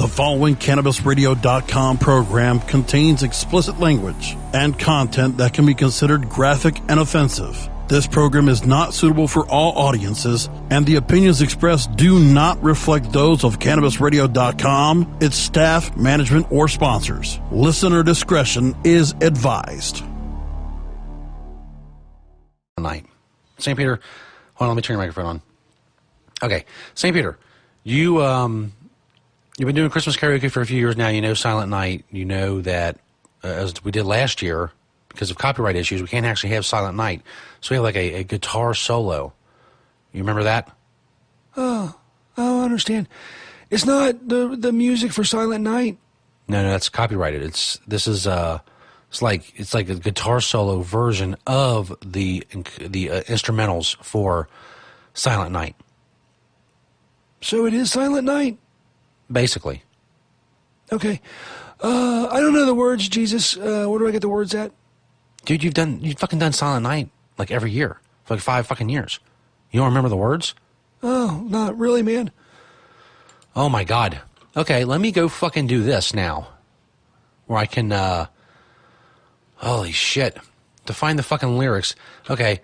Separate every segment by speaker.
Speaker 1: The following CannabisRadio.com program contains explicit language and content that can be considered graphic and offensive. This program is not suitable for all audiences, and the opinions expressed do not reflect those of CannabisRadio.com, its staff, management, or sponsors. Listener discretion is advised.
Speaker 2: Night. St. Peter, hold on, let me turn your microphone on. Okay, St. Peter, you've been doing Christmas karaoke for a few years now. You know Silent Night. You know that, as we did last year, because of copyright issues, we can't actually have Silent Night. So we have like a guitar solo. You remember that?
Speaker 3: Oh, I understand. It's not the music for Silent Night.
Speaker 2: No, that's copyrighted. It's like a guitar solo version of the instrumentals for Silent Night.
Speaker 3: So it is Silent Night?
Speaker 2: Basically.
Speaker 3: Okay. I don't know the words, Jesus. Where do I get the words at?
Speaker 2: Dude, you've fucking done Silent Night like every year for like 5 fucking years. You don't remember the words?
Speaker 3: Oh, not really, man.
Speaker 2: Oh my God. Okay, let me go fucking do this now. Where I can, holy shit. To find the fucking lyrics. Okay,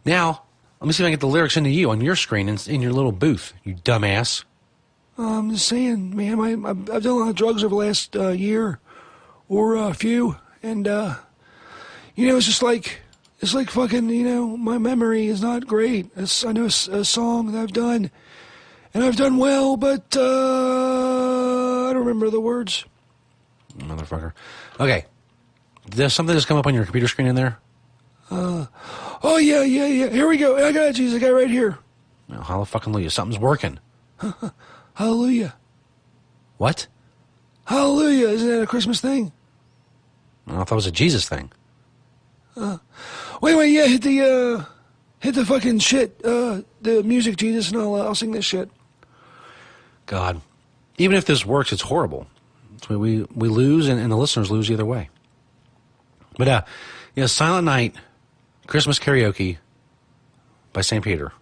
Speaker 2: now, let me see if I can get the lyrics into you on your screen in your little booth, you dumbass.
Speaker 3: I'm just saying, man, I've done a lot of drugs over the last year or a few, and, it's like fucking, my memory is not great. I know a song that I've done, and I've done well, but I don't remember the words.
Speaker 2: Motherfucker. Okay. There's something that's come up on your computer screen in there?
Speaker 3: Oh, yeah. Here we go. I got it, Jesus. I got it right here.
Speaker 2: Oh, hallelujah. Something's working.
Speaker 3: Hallelujah.
Speaker 2: What?
Speaker 3: Hallelujah. Isn't that a Christmas thing?
Speaker 2: I thought it was a Jesus thing.
Speaker 3: Wait, yeah, hit the fucking shit, the music, Jesus, and I'll sing this shit.
Speaker 2: God. Even if this works, it's horrible. We lose, and the listeners lose either way. But, Silent Night, Christmas Karaoke by St. Peter.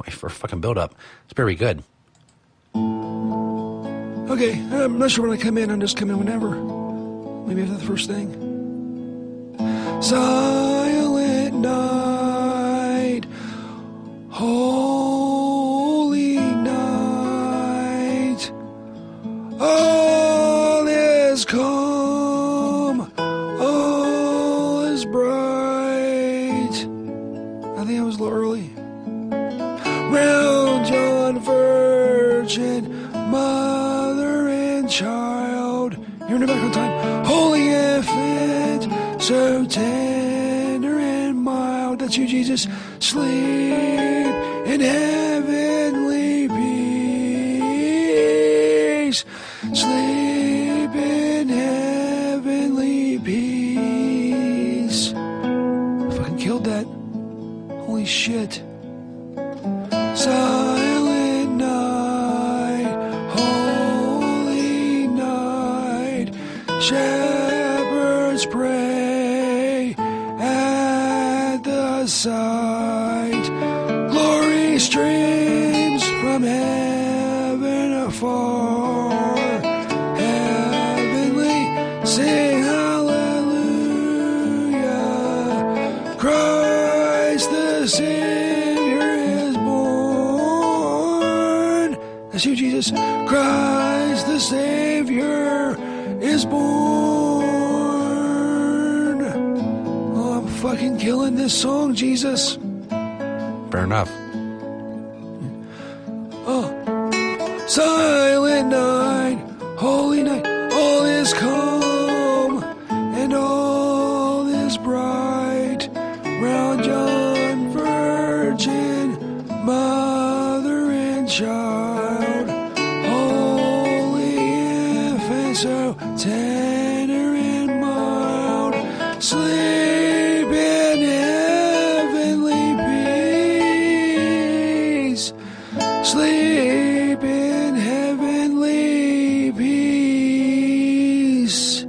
Speaker 2: Wait for a fucking build-up. It's very good.
Speaker 3: Okay, I'm not sure when I come in. I'm just coming whenever. Maybe after the first thing. Silent night, holy night, all is calm, all is bright. I think I was a little early. Round John Virgin, mother and child. You're in the back on time. Holy infant, so tender and mild. That's you, Jesus. Sleep in heavenly peace. Sleep in heavenly peace. I fucking killed that. Holy shit. Silent night, holy night, shepherds pray at the sight. Glory streams from heaven afar. Heavenly sing hallelujah. Christ the Savior is born. That's you, Jesus. Christ the Savior is born. Oh, I'm fucking killing this song, Jesus.
Speaker 2: Fair enough.
Speaker 3: Oh, silent night, holy night, all is calm and all is bright. Round John Virgin, mother and child, holy infant, so tender and mild. Sleep in heavenly peace. Sleep in heavenly peace.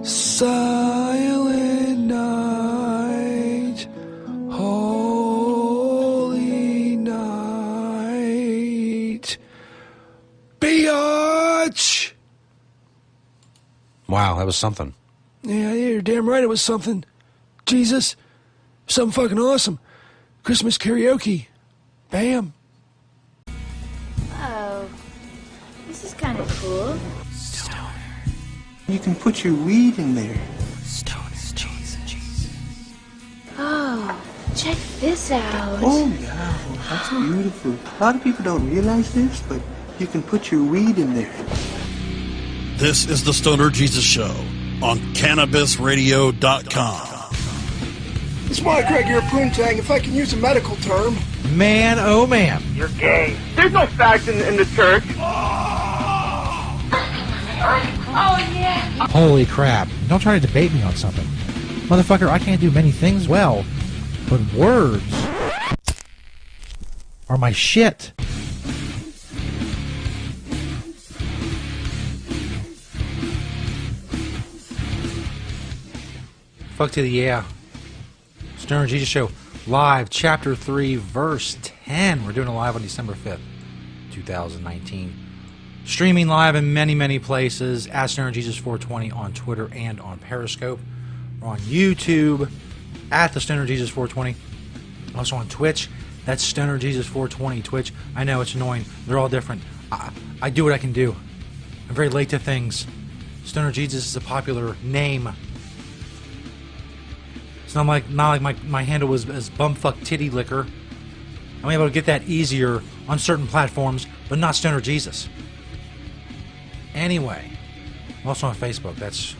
Speaker 3: Silent night, holy night.
Speaker 2: Wow, that was something.
Speaker 3: Yeah, you're damn right it was something. Jesus. Something fucking awesome. Christmas karaoke. Bam.
Speaker 4: Oh, this is kind of cool.
Speaker 5: You can put your weed in there.
Speaker 4: Oh, check this out.
Speaker 5: Oh, yeah, that's beautiful. A lot of people don't realize this, but you can put your weed in there.
Speaker 1: This is the Stoner Jesus Show on CannabisRadio.com.
Speaker 3: It's my Greg, you're a poontang, if I can use a medical term.
Speaker 6: Man, oh man.
Speaker 7: You're gay. There's no facts in the church.
Speaker 4: Oh, yeah.
Speaker 6: Holy crap. Don't try to debate me on something. Motherfucker, I can't do many things well, but words are my shit.
Speaker 2: Fuck to the yeah. Stoner Jesus Show live, chapter 3, verse 10. We're doing it live on December 5th, 2019. Streaming live in many, many places at Stoner Jesus 420 on Twitter and on Periscope. We're on YouTube at the Stoner Jesus 420. Also on Twitch. That's Stoner Jesus 420 Twitch. I know it's annoying. They're all different. I do what I can do. I'm very late to things. Stoner Jesus is a popular name. It's not like my handle was as bumfuck titty liquor. I'm able to get that easier on certain platforms, but not Stoner Jesus. Anyway, I'm also on Facebook. That's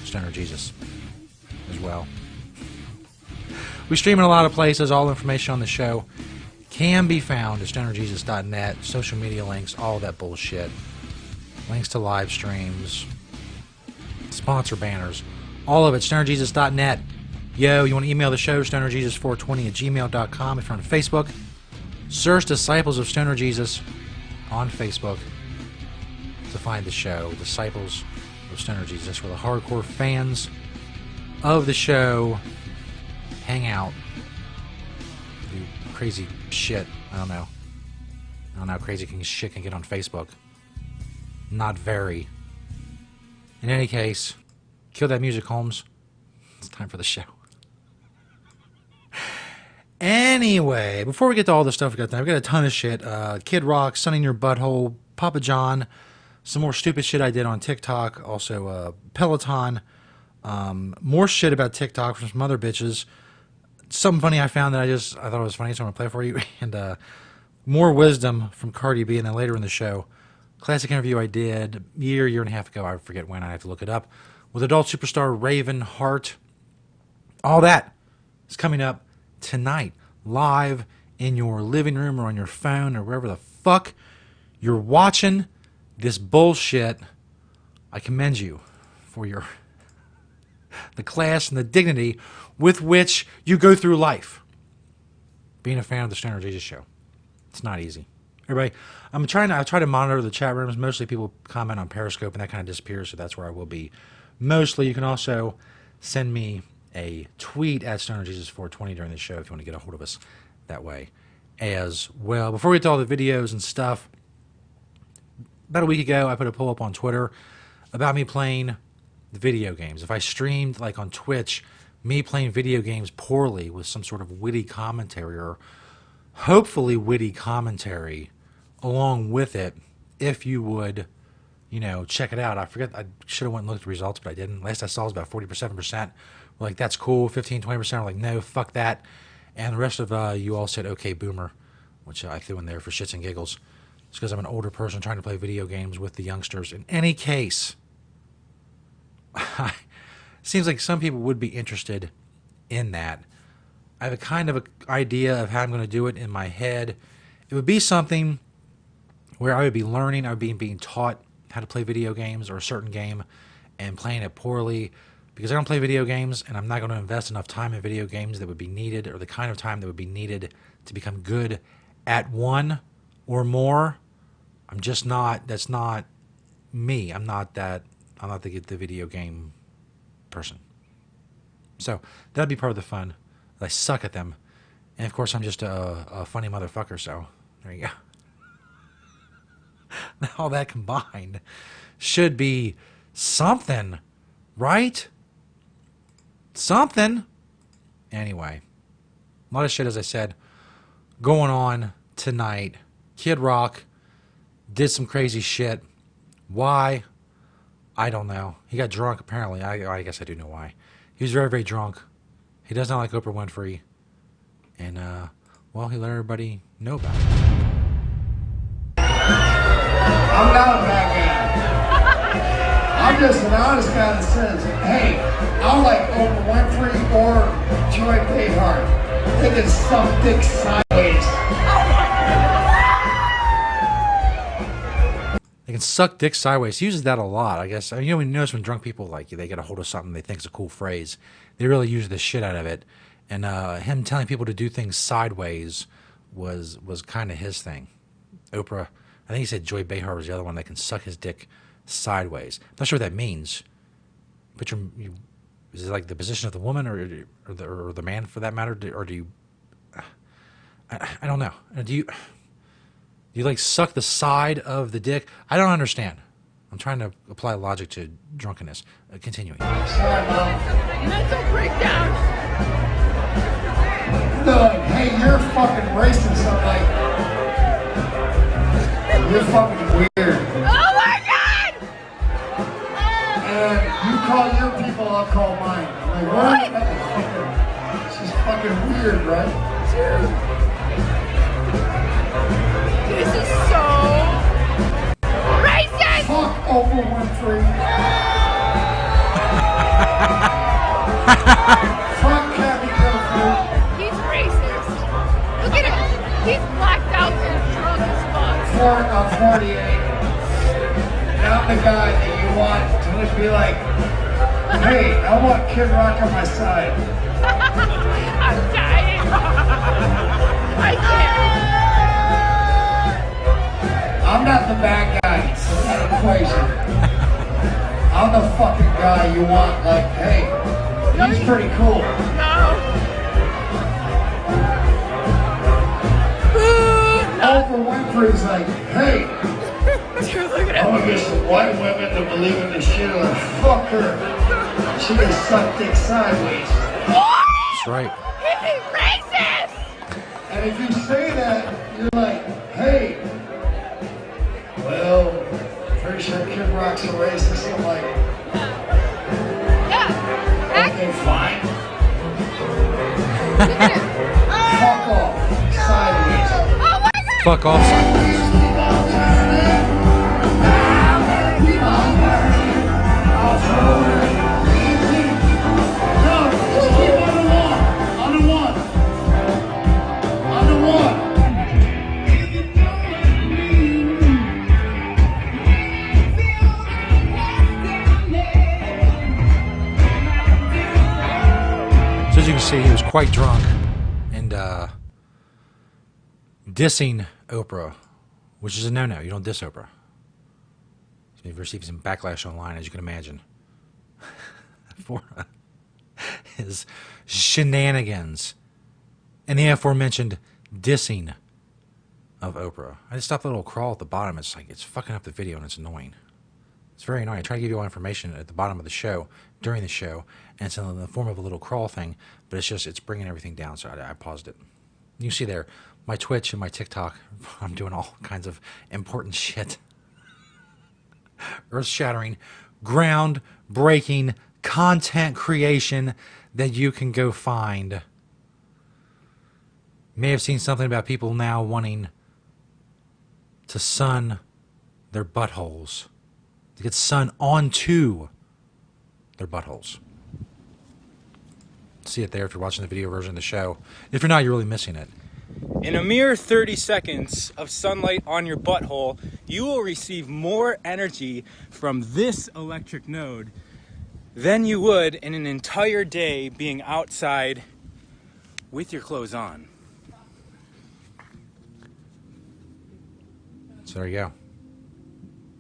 Speaker 2: Stoner Jesus as well. We stream in a lot of places. All information on the show can be found at stonerjesus.net. Social media links, all that bullshit. Links to live streams, sponsor banners, all of it, stonerjesus.net. Yo, you want to email the show, stonerjesus420 at gmail.com. If you're on Facebook, search Disciples of Stoner Jesus on Facebook to find the show. Disciples of Stoner Jesus, where the hardcore fans of the show hang out, do crazy shit. I don't know how crazy shit can get on Facebook. Not very. In any case, kill that music, Holmes. It's time for the show. Anyway, before we get to all the stuff we got a ton of shit. Kid Rock, Sun in Your Butthole, Papa John, some more stupid shit I did on TikTok, also Peloton, more shit about TikTok from some other bitches, something funny I found that I thought it was funny, so I'm going to play for you, and more wisdom from Cardi B, and then later in the show, classic interview I did year and a half ago, I forget when, I have to look it up, with adult superstar Raven Hart. All that is coming up tonight, live in your living room or on your phone or wherever the fuck you're watching this bullshit. I commend you for the class and the dignity with which you go through life. Being a fan of the Stoner Jesus Show. It's not easy. Everybody, I try to monitor the chat rooms. Mostly people comment on Periscope and that kind of disappears, so that's where I will be. Mostly, you can also send me a tweet at StonerJesus420 during the show if you want to get a hold of us that way as well. Before we get to all the videos and stuff, about a week ago I put a poll up on Twitter about me playing the video games. If I streamed, like on Twitch, me playing video games poorly with some sort of witty commentary or hopefully witty commentary along with it, if you would, check it out. I forget, I should have went and looked at the results, but I didn't. Last I saw was about 47%. We're like, that's cool. 15-20% are like, no, fuck that. And the rest of you all said, okay, boomer, which I threw in there for shits and giggles. It's because I'm an older person trying to play video games with the youngsters. In any case, seems like some people would be interested in that. I have a kind of an idea of how I'm going to do it in my head. It would be something where I would be learning, I would be being taught how to play video games or a certain game and playing it poorly because I don't play video games and I'm not going to invest enough time in video games that would be needed or the kind of time that would be needed to become good at one or more. I'm just not, that's not me. I'm not the video game person. So that'd be part of the fun. I suck at them. And of course I'm just a funny motherfucker, so there you go. All that combined should be something
Speaker 6: Right? Something. Anyway, a lot of shit, as I said, going on tonight. Kid Rock did some crazy shit. Why? I don't know. He got drunk, apparently. I guess I do know why. He was very, very drunk. He does not like Oprah Winfrey. And, well, he let everybody know about it.
Speaker 3: I'm not a bad guy. I'm just an honest guy that says, hey, I like Oprah Winfrey or Joy Behar. They can suck dick sideways.
Speaker 6: They can suck dick sideways. He uses that a lot, I guess. You know, we notice when drunk people, like, they get a hold of something they think is a cool phrase, they really use the shit out of it. And him telling people to do things sideways was kind of his thing. Oprah, I think he said Joy Behar was the other one that can suck his dick sideways. I'm not sure what that means. But is it like the position of the woman or the man for that matter? Or do you... I don't know. Do you like suck the side of the dick? I don't understand. I'm trying to apply logic to drunkenness. Continuing.
Speaker 3: Sorry, Mom.
Speaker 4: Mental breakdown.
Speaker 3: They're like, hey, you're fucking racist. I'm like, you're fucking weird.
Speaker 4: Oh my God!
Speaker 3: And you call your people, I'll call mine. I'm like, what? This is fucking weird, right?
Speaker 4: This is so racist!
Speaker 3: Fuck Oprah Winfrey. Fuck Kathy Griffin.
Speaker 4: He's racist. Look at him. He's blacked out and drunk as fuck.
Speaker 3: I'm 48. And I'm the guy that you want to just be like, hey, I want Kid Rock on my side.
Speaker 4: I'm dying. I can't.
Speaker 3: I'm not the bad guy in that equation. I'm the fucking guy you want, like, hey, he's pretty cool.
Speaker 4: No.
Speaker 3: Oprah Winfrey's like, hey,
Speaker 4: Dude, look at
Speaker 3: I'm
Speaker 4: him.
Speaker 3: gonna get some white women to believe in this shit. I'm like, fuck her. She can suck dick sideways.
Speaker 6: That's right.
Speaker 4: He's racist!
Speaker 3: And if you say that, you're like, hey, well, pretty sure Kid Rock's a racist. I'm like,
Speaker 4: Yeah.
Speaker 3: okay, fine.
Speaker 4: Look at him.
Speaker 3: Fuck off. Sideways.
Speaker 4: Oh my God!
Speaker 6: Fuck off sideways.
Speaker 3: No, just keep on the one. On the one. On the one.
Speaker 6: So as you can see, he was quite drunk and dissing Oprah, which is a no-no. You don't diss Oprah. He received some backlash online, as you can imagine, for his shenanigans and the aforementioned dissing of Oprah. I just stopped the little crawl at the bottom. It's like, it's fucking up the video and it's annoying. It's very annoying. I try to give you all information at the bottom of the show, during the show, and it's in the form of a little crawl thing, but it's bringing everything down, so I paused it. You see there, my Twitch and my TikTok, I'm doing all kinds of important shit. Earth-shattering, ground-breaking content creation that you can go find. You may have seen something about people now wanting to sun their buttholes, to get sun onto their buttholes. See it there if you're watching the video version of the show. If you're not, you're really missing it.
Speaker 8: In a mere 30 seconds of sunlight on your butthole, you will receive more energy from this electric node than you would in an entire day being outside with your clothes on.
Speaker 6: So there you go.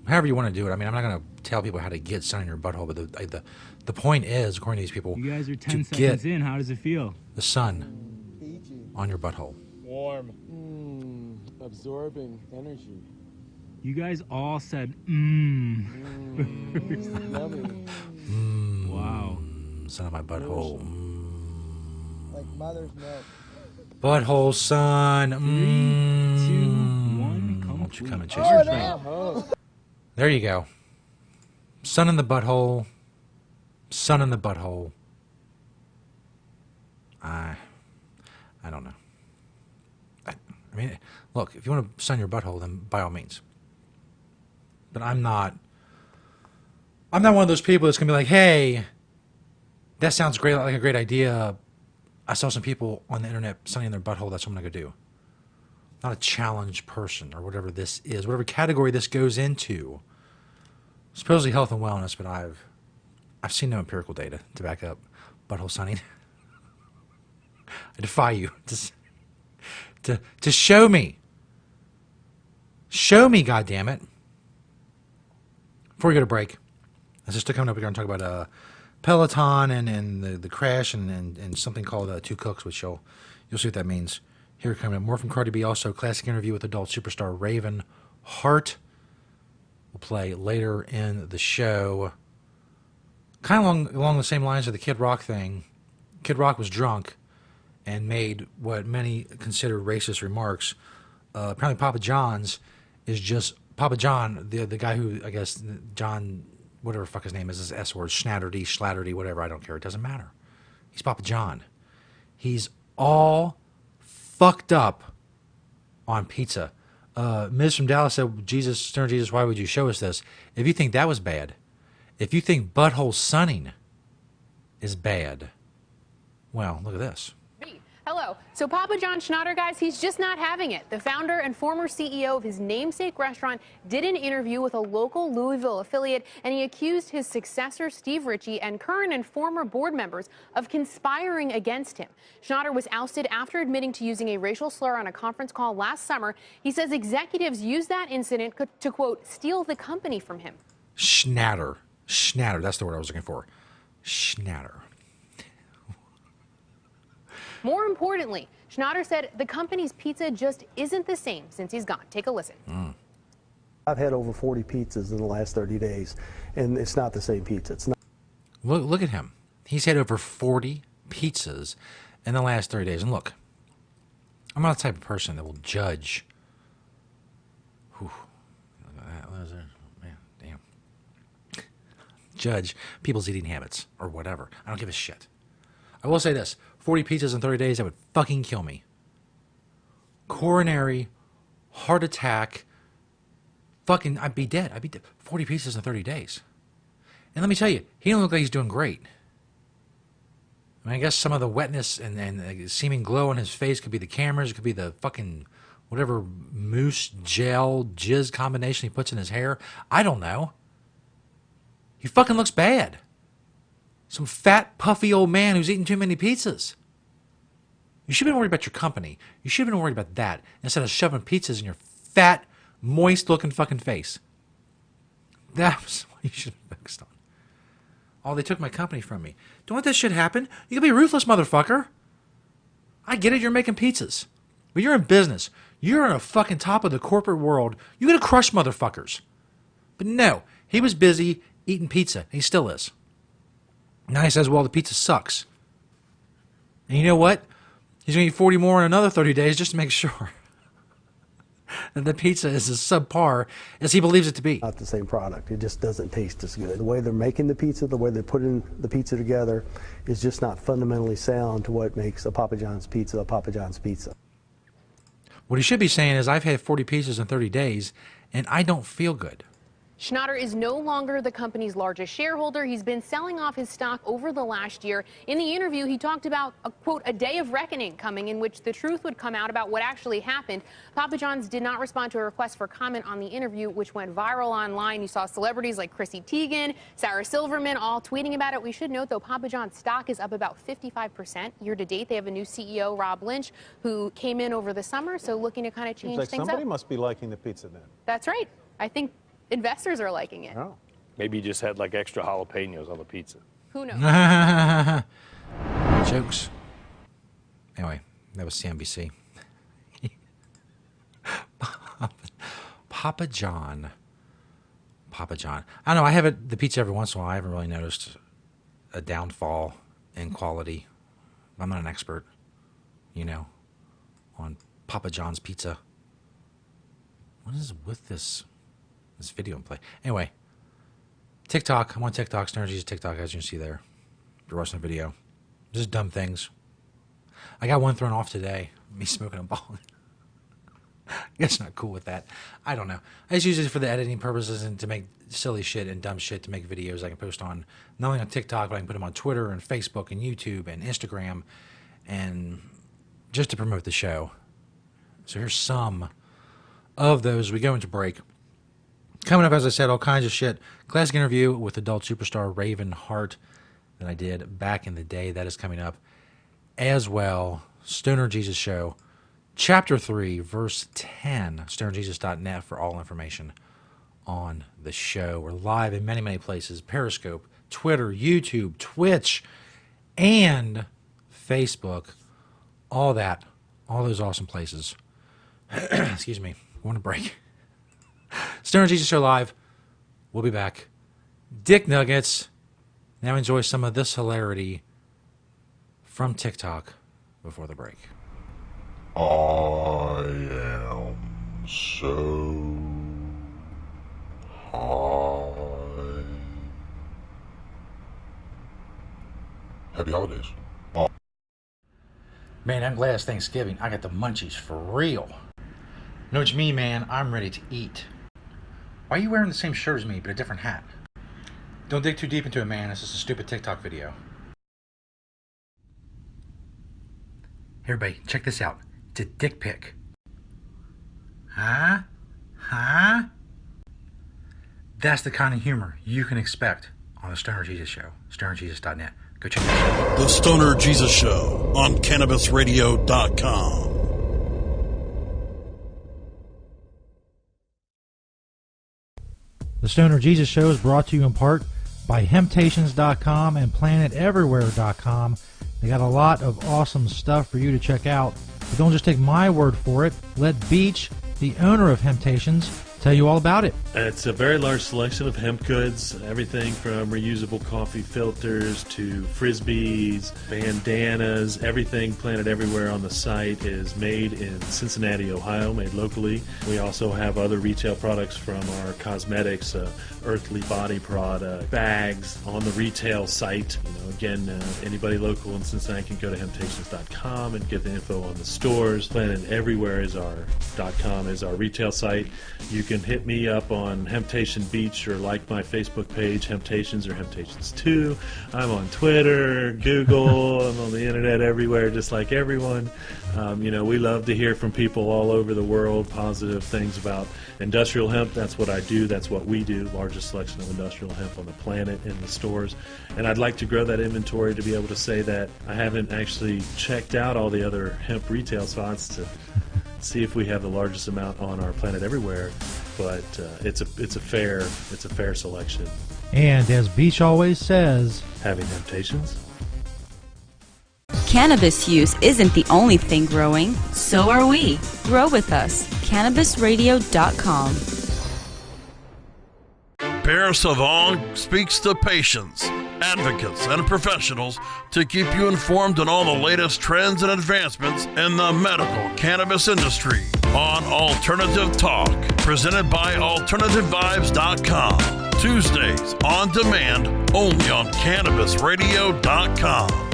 Speaker 6: However you want to do it. I mean, I'm not going to tell people how to get sun in your butthole, but the point is, according to these people,
Speaker 8: You guys are 10
Speaker 6: to
Speaker 8: seconds
Speaker 6: get
Speaker 8: in. How does it feel?
Speaker 6: the sun on your butthole.
Speaker 9: Warm. Absorbing energy.
Speaker 8: You guys all said,
Speaker 9: Yummy.
Speaker 8: Wow.
Speaker 6: Son of my butthole.
Speaker 9: Like mother's milk.
Speaker 6: Butthole, son.
Speaker 8: 3, 2, 1, come
Speaker 6: Won't you come and chase
Speaker 9: Oh,
Speaker 6: your
Speaker 9: damn.
Speaker 6: train? There you go. Son in the butthole. Son in the butthole. I don't know. I mean, look, if you want to sun your butthole, then by all means. But I'm not one of those people that's going to be like, hey, that sounds great, like a great idea. I saw some people on the internet sunning their butthole. That's what I'm going to go do. Not a challenge person or whatever this is, whatever category this goes into. Supposedly health and wellness, but I've seen no empirical data to back up butthole sunning. I defy you to show me. Show me, goddammit. Before we go to break, as we're still coming up, we're going to talk about Peloton and the crash and something called Two Cooks, which you'll see what that means. Here coming up, more from Cardi B. Also, classic interview with adult superstar Raven Hart. We'll play later in the show. Kind of along the same lines of the Kid Rock thing. Kid Rock was drunk and made what many consider racist remarks. Apparently Papa John's is just Papa John, the guy who, I guess, John, whatever the fuck his name is, his S word, Schlatterdy, whatever, I don't care. It doesn't matter. He's Papa John. He's all fucked up on pizza. Ms. from Dallas said, Jesus, why would you show us this? If you think that was bad, if you think butthole sunning is bad, well, look at this.
Speaker 10: Hello. So Papa John Schnatter, guys, he's just not having it. The founder and former CEO of his namesake restaurant did an interview with a local Louisville affiliate, and he accused his successor, Steve Ritchie, and current and former board members of conspiring against him. Schnatter was ousted after admitting to using a racial slur on a conference call last summer. He says executives used that incident to, quote, steal the company from him.
Speaker 6: Schnatter, that's the word I was looking for. Schnatter.
Speaker 10: More importantly, Schnatter said the company's pizza just isn't the same since he's gone. Take a listen.
Speaker 11: I've had over 40 pizzas in the last 30 days, and it's not the same pizza. It's not.
Speaker 6: Look at him. He's had over 40 pizzas in the last 30 days. And look, I'm not the type of person that will judge. Whew. Look at that. What is it? Man, damn. Judge people's eating habits or whatever. I don't give a shit. I will say this. 40 pizzas in 30 days, that would fucking kill me. Coronary, heart attack, fucking, I'd be dead. 40 pizzas in 30 days. And let me tell you, he don't look like he's doing great. I mean, I guess some of the wetness and seeming glow on his face could be the cameras, it could be the fucking whatever mousse, gel, jizz combination he puts in his hair. I don't know. He fucking looks bad. Some fat, puffy old man who's eating too many pizzas. You should have been worried about your company. You should have been worried about that instead of shoving pizzas in your fat, moist-looking fucking face. That was what you should have focused on. Oh, they took my company from me. Don't let that shit happen. You can be ruthless, motherfucker. I get it, you're making pizzas. But you're in business. You're on a fucking top of the corporate world. You're going to crush motherfuckers. But no, he was busy eating pizza. He still is. Now he says, well, the pizza sucks. And you know what? He's going to eat 40 more in another 30 days just to make sure that the pizza is as subpar as he believes it to be.
Speaker 11: Not the same product. It just doesn't taste as good. The way they're making the pizza, the way they're putting the pizza together is just not fundamentally sound to what makes a Papa John's pizza a Papa John's pizza.
Speaker 6: What he should be saying is, I've had 40 pizzas in 30 days, and I don't feel good.
Speaker 10: Schnatter is no longer the company's largest shareholder. He's been selling off his stock over the last year. In the interview, he talked about, quote, a day of reckoning coming in which the truth would come out about what actually happened. Papa John's did not respond to a request for comment on the interview, which went viral online. You saw celebrities like Chrissy Teigen, Sarah Silverman, all tweeting about it. We should note, though, Papa John's stock is up about 55% year to date. They have a new CEO, Rob Lynch, who came in over the summer, so looking to kind of change things
Speaker 12: somebody
Speaker 10: up.
Speaker 12: Must be liking the pizza then.
Speaker 10: That's right. I think investors are liking it.
Speaker 12: Oh.
Speaker 13: Maybe you just had like extra jalapenos on the pizza.
Speaker 10: Who knows?
Speaker 6: Jokes. Anyway, that was CNBC. Papa John. I don't know. I have the pizza every once in a while. I haven't really noticed a downfall in quality. I'm not an expert, on Papa John's pizza. What is with this video in play? Anyway, TikTok. I'm on TikTok. Stoner Jesus TikTok, as you can see there. If you're watching the video. Just dumb things. I got one thrown off today. Me smoking a bong. Guess not cool with that. I don't know. I just use it for the editing purposes and to make silly shit and dumb shit to make videos I can post on, not only on TikTok, but I can put them on Twitter and Facebook and YouTube and Instagram, and just to promote the show. So here's some of those. We go into break. Coming up, as I said, all kinds of shit. Classic interview with adult superstar Raven Hart that I did back in the day. That is coming up as well. Stoner Jesus Show. Chapter 3, verse 10, stonerjesus.net for all information on the show. We're live in many, many places. Periscope, Twitter, YouTube, Twitch, and Facebook. All that. All those awesome places. Excuse me. I want to break. Stoner Jesus Show live. We'll be back. Dick Nuggets. Now enjoy some of this hilarity from TikTok before the break.
Speaker 12: I am so high. Happy holidays.
Speaker 6: Man, I'm glad it's Thanksgiving. I got the munchies for real. Know what you mean, man? I'm ready to eat. Why are you wearing the same shirt as me, but a different hat? Don't dig too deep into it, man. It's just a stupid TikTok video. Hey, everybody, check this out. It's a dick pic. Huh? That's the kind of humor you can expect on the Stoner Jesus Show. stonerjesus.net. Go check it out.
Speaker 1: The Stoner Jesus Show on CannabisRadio.com.
Speaker 6: The Stoner Jesus Show is brought to you in part by Hemptations.com and PlanetEverywhere.com. They got a lot of awesome stuff for you to check out. But don't just take my word for it. Let Beach, the owner of Hemptations, tell you all about it.
Speaker 14: It's a very large selection of hemp goods, everything from reusable coffee filters to frisbees, bandanas, everything Planet Everywhere on the site is made in Cincinnati, Ohio, made locally. We also have other retail products from our cosmetics, Earthly Body product, bags on the retail site. Again, anybody local in Cincinnati can go to Hemptations.com and get the info on the stores. Planet Everywhere is our .com is our retail site. You can hit me up on Hemptation Beach or like my Facebook page, Hemptations or Hemptations 2. I'm on Twitter, Google, I'm on the internet everywhere, just like everyone. We love to hear from people all over the world, positive things about industrial hemp. That's what I do. That's what we do. Largest selection of industrial hemp on the planet in the stores. And I'd like to grow that inventory to be able to say that I haven't actually checked out all the other hemp retail spots to see if we have the largest amount on our Planet Everywhere. But it's a fair selection.
Speaker 6: And as Beach always says,
Speaker 14: having Hemptations.
Speaker 15: Cannabis use isn't the only thing growing, so are we. Grow with us. CannabisRadio.com.
Speaker 1: Pierre Savon speaks to patients, advocates, and professionals to keep you informed on all the latest trends and advancements in the medical cannabis industry on Alternative Talk, presented by AlternativeVibes.com. Tuesdays on demand, only on CannabisRadio.com.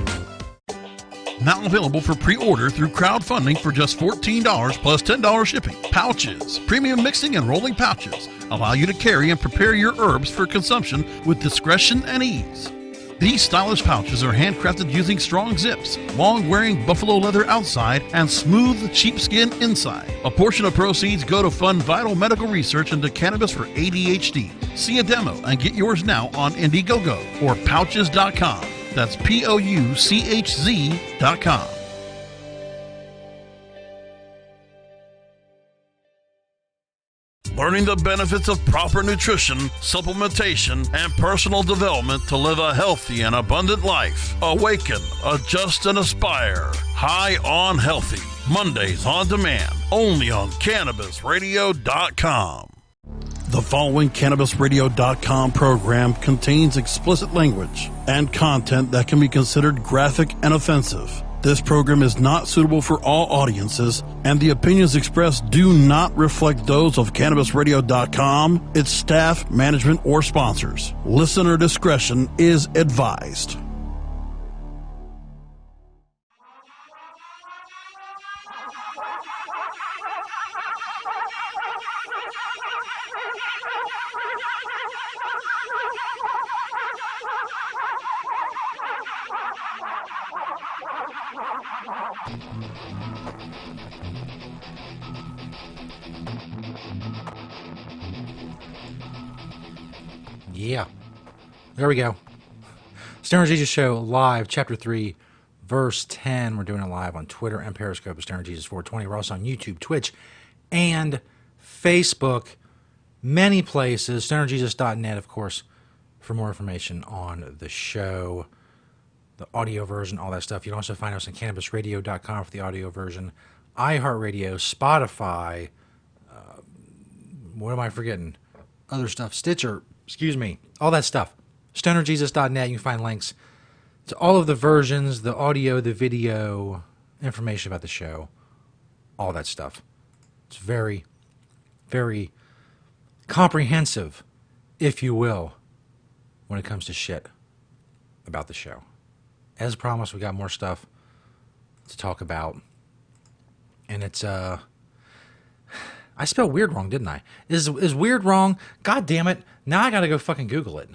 Speaker 1: Now available for pre-order through crowdfunding for just $14 plus $10 shipping. Pouches, premium mixing and rolling pouches, allow you to carry and prepare your herbs for consumption with discretion and ease. These stylish pouches are handcrafted using strong zips, long-wearing buffalo leather outside, and smooth sheepskin inside. A portion of proceeds go to fund vital medical research into cannabis for ADHD. See a demo and get yours now on Indiegogo or Pouches.com. That's POUCHZ.com. Learning the benefits of proper nutrition, supplementation, and personal development to live a healthy and abundant life. Awaken, adjust, and aspire. High on Healthy. Mondays on demand. Only on CannabisRadio.com. The following CannabisRadio.com program contains explicit language and content that can be considered graphic and offensive. This program is not suitable for all audiences, and the opinions expressed do not reflect those of CannabisRadio.com, its staff, management, or sponsors. Listener discretion is advised.
Speaker 6: Yeah. There we go. Stoner Jesus Show live, chapter 3, verse 10. We're doing it live on Twitter and Periscope at Stoner Jesus 420. We're also on YouTube, Twitch, and Facebook. Many places. StonerJesus.net, of course, for more information on the show, the audio version, all that stuff. You can also find us on CannabisRadio.com for the audio version, iHeartRadio, Spotify, what am I forgetting? Other stuff, Stitcher, excuse me, all that stuff. StonerJesus.net, you can find links to all of the versions, the audio, the video, information about the show, all that stuff. It's very, very comprehensive, if you will, when it comes to shit about the show. As promised, we got more stuff to talk about. And it's, I spelled weird wrong, didn't I? Is weird wrong? God damn it. Now I gotta go fucking Google it.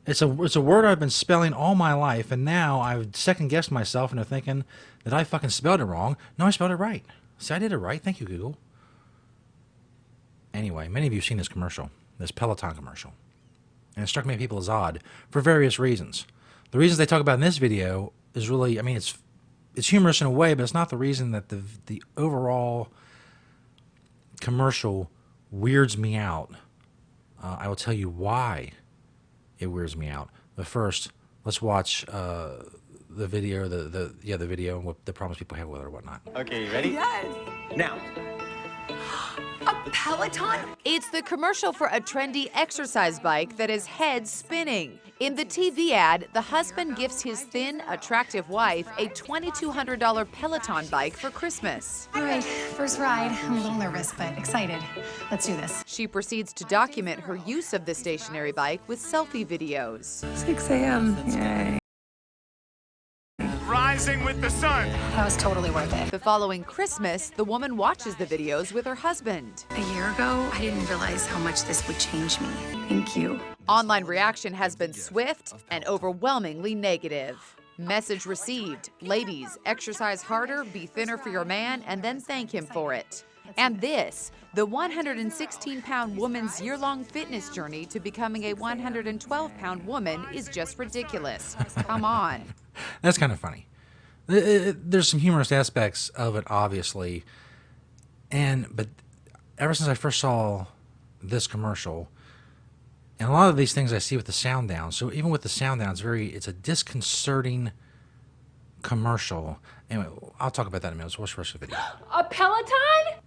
Speaker 6: It's a word I've been spelling all my life, and now I've second-guessed myself into thinking that I fucking spelled it wrong. No, I spelled it right. See, I did it right. Thank you, Google. Anyway, many of you have seen this commercial, this Peloton commercial. And it struck many people as odd for various reasons. The reasons they talk about in this video is really, I mean, it's humorous in a way, but it's not the reason that the overall commercial weirds me out. I will tell you why it weirds me out. But first, let's watch the video, the video and what the problems people have with it or whatnot.
Speaker 16: Okay, you ready?
Speaker 17: Yes.
Speaker 16: Now.
Speaker 17: A Peloton? It's the commercial for a trendy exercise bike that is head spinning. In the TV ad, the husband gifts his thin, attractive wife a $2,200 Peloton bike for Christmas.
Speaker 18: All right, first ride. I'm a little nervous, but excited. Let's do this.
Speaker 17: She proceeds to document her use of the stationary bike with selfie videos.
Speaker 18: 6 a.m. Yay.
Speaker 16: Rising with the sun.
Speaker 18: That was totally worth it.
Speaker 17: The following Christmas, the woman watches the videos with her husband.
Speaker 18: A year ago, I didn't realize how much this would change me. Thank you.
Speaker 17: Online reaction has been swift and overwhelmingly negative. Message received: ladies, exercise harder, be thinner for your man, and then thank him for it. And this, the 116-pound woman's year-long fitness journey to becoming a 112-pound woman is just ridiculous. Come on.
Speaker 6: That's kind of funny. There's some humorous aspects of it, obviously. But ever since I first saw this commercial, and a lot of these things I see with the sound down, so even with the sound down, it's a disconcerting commercial. Anyway, I'll talk about that in a minute. Let's watch the rest of the video.
Speaker 17: A Peloton?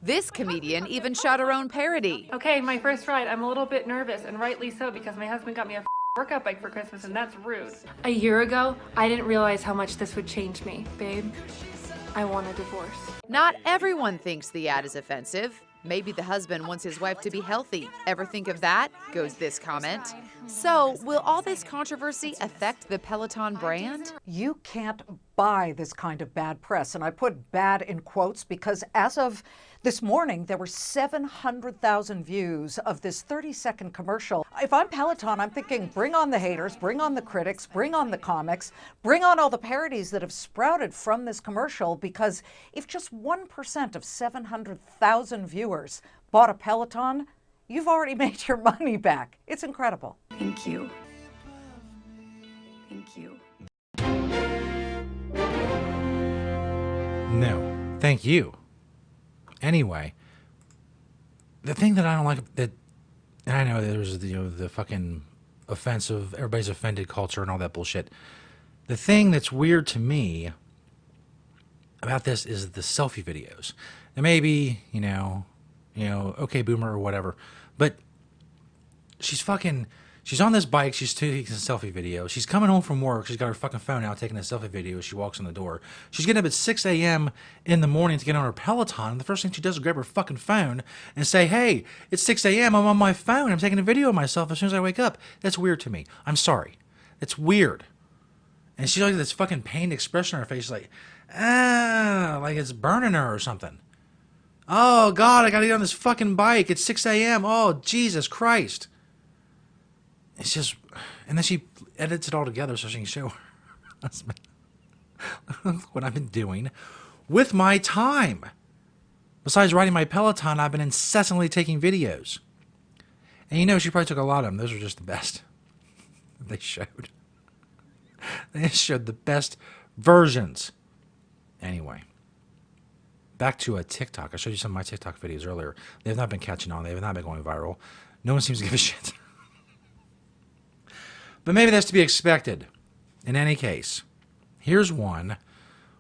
Speaker 17: This comedian even shot her own parody.
Speaker 19: Okay, my first ride. I'm a little bit nervous, and rightly so, because my husband got me a workout bike for Christmas, and that's rude. A year ago, I didn't realize how much this would change me. Babe, I want a divorce.
Speaker 17: Not everyone thinks the ad is offensive. Maybe the husband wants his wife to be healthy. Ever think of that? Goes this comment. So, will all this controversy affect the Peloton brand?
Speaker 20: You can't buy this kind of bad press, and I put bad in quotes because as of this morning, there were 700,000 views of this 30-second commercial. If I'm Peloton, I'm thinking, bring on the haters, bring on the critics, bring on the comics, bring on all the parodies that have sprouted from this commercial, because if just 1% of 700,000 viewers bought a Peloton, you've already made your money back. It's incredible.
Speaker 18: Thank you. Thank you.
Speaker 6: No, thank you. Anyway, the thing that I don't like, that, and I know there's the fucking offensive, everybody's offended culture and all that bullshit. The thing that's weird to me about this is the selfie videos. And maybe, okay, boomer or whatever, but She's on this bike. She's taking a selfie video. She's coming home from work. She's got her fucking phone out taking a selfie video as she walks in the door. She's getting up at 6 a.m. in the morning to get on her Peloton. And the first thing she does is grab her fucking phone and say, hey, it's 6 a.m. I'm on my phone. I'm taking a video of myself as soon as I wake up. That's weird to me. I'm sorry. It's weird. And she's like this fucking pained expression on her face. She's like, like it's burning her or something. Oh, God, I got to get on this fucking bike. It's 6 a.m. Oh, Jesus Christ. It's just, and then she edits it all together so she can show her husband what I've been doing with my time. Besides riding my Peloton, I've been incessantly taking videos. And you know, she probably took a lot of them. Those were just the best they showed. They showed the best versions. Anyway, back to a TikTok. I showed you some of my TikTok videos earlier. They have not been catching on. They have not been going viral. No one seems to give a shit. But maybe that's to be expected. In any case, here's one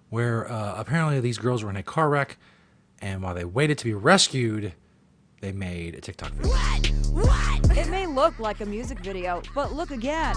Speaker 6: where apparently these girls were in a car wreck, and while they waited to be rescued, they made a TikTok video.
Speaker 16: What? It may look like a music video, but look again.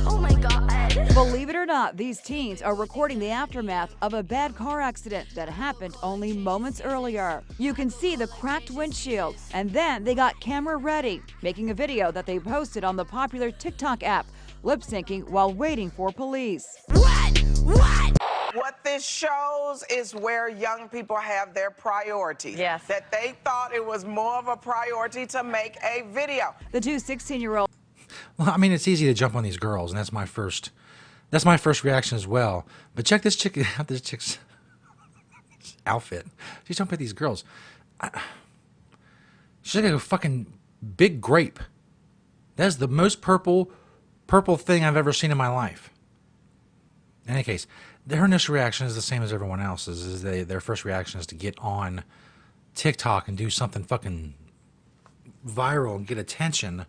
Speaker 16: Oh my God. Believe it or not, these teens are recording the aftermath of a bad car accident that happened only moments earlier. You can see the cracked windshield, and then they got camera ready, making a video that they posted on the popular TikTok app, lip syncing while waiting for police.
Speaker 21: What this shows is where young people have their priorities. Yes. That they thought it was more of a priority to make a video.
Speaker 16: The two 16-year-olds.
Speaker 6: Well, I mean, it's easy to jump on these girls, and that's my first reaction as well. But check this out, this chick's outfit. She's jumping at these girls. She's like a fucking big grape. That's the most purple thing I've ever seen in my life. In any case, her initial reaction is the same as everyone else's. Is their first reaction is to get on TikTok and do something fucking viral and get attention.